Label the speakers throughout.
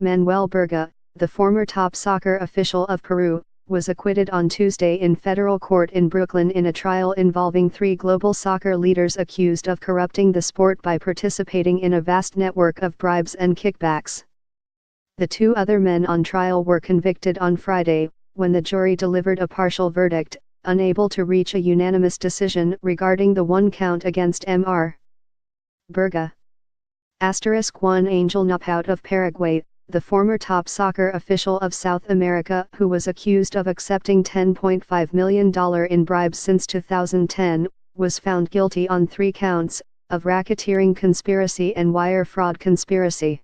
Speaker 1: Manuel Burga, the former top soccer official of Peru, was acquitted on Tuesday in federal court in Brooklyn in a trial involving 3 global soccer leaders accused of corrupting the sport by participating in a vast network of bribes and kickbacks. The 2 other men on trial were convicted on Friday, when the jury delivered a partial verdict, unable to reach a unanimous decision regarding the 1 count against Mr. Burga. Juan Angel Napout of Paraguay, the former top soccer official of South America who was accused of accepting $10.5 million in bribes since 2010, was found guilty on 3 counts, of racketeering conspiracy and wire fraud conspiracy.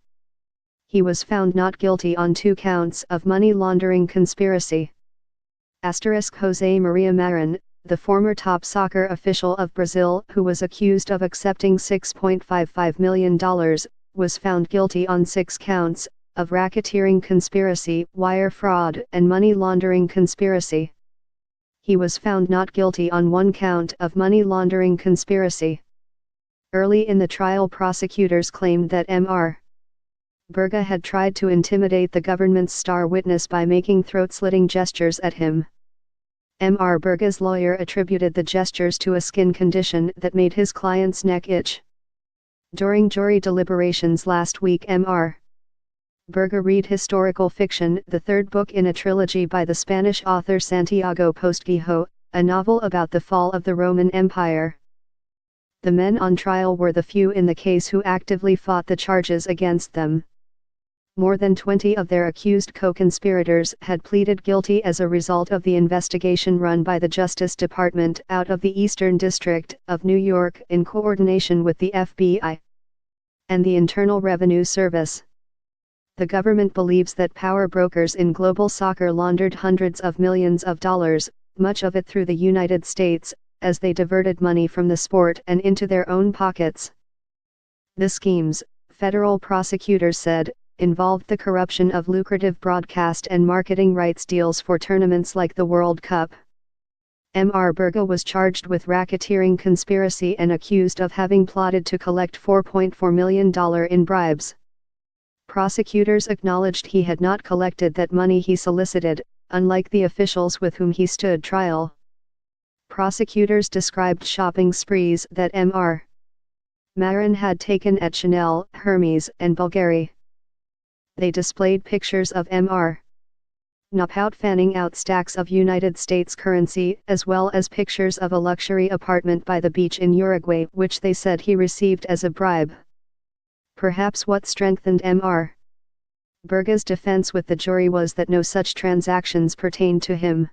Speaker 1: He was found not guilty on 2 counts of money laundering conspiracy. Jose Maria Marin, the former top soccer official of Brazil who was accused of accepting $6.55 million, was found guilty on 6 counts, of racketeering conspiracy, wire fraud and money laundering conspiracy. He was found not guilty on 1 count of money laundering conspiracy. Early in the trial, prosecutors claimed that Mr. Burga had tried to intimidate the government's star witness by making throat-slitting gestures at him. Mr. Burga's lawyer attributed the gestures to a skin condition that made his client's neck itch. During jury deliberations last week, Mr. Burga read historical fiction, the 3rd book in a trilogy by the Spanish author Santiago Postvijo, a novel about the fall of the Roman Empire. The men on trial were the few in the case who actively fought the charges against them. More than 20 of their accused co-conspirators had pleaded guilty as a result of the investigation run by the Justice Department out of the Eastern District of New York in coordination with the FBI and the Internal Revenue Service. The government believes that power brokers in global soccer laundered hundreds of millions of dollars, much of it through the United States, as they diverted money from the sport and into their own pockets. The schemes, federal prosecutors said, involved the corruption of lucrative broadcast and marketing rights deals for tournaments like the World Cup. Mr. Burga was charged with racketeering conspiracy and accused of having plotted to collect $4.4 million in bribes. Prosecutors acknowledged he had not collected that money he solicited, unlike the officials with whom he stood trial. Prosecutors described shopping sprees that Mr. Marin had taken at Chanel, Hermes and Bulgari. They displayed pictures of Mr. Napout fanning out stacks of United States currency as well as pictures of a luxury apartment by the beach in Uruguay which they said he received as a bribe. Perhaps what strengthened Mr. Burga's defense with the jury was that no such transactions pertained to him.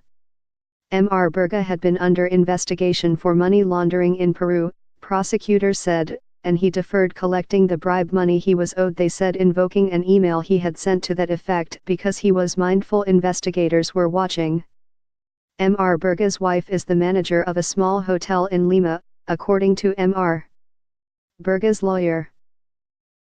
Speaker 1: Mr. Burga had been under investigation for money laundering in Peru, prosecutors said, and he deferred collecting the bribe money he was owed, they said, invoking an email he had sent to that effect because he was mindful investigators were watching. Mr. Burga's wife is the manager of a small hotel in Lima, according to Mr. Burga's lawyer.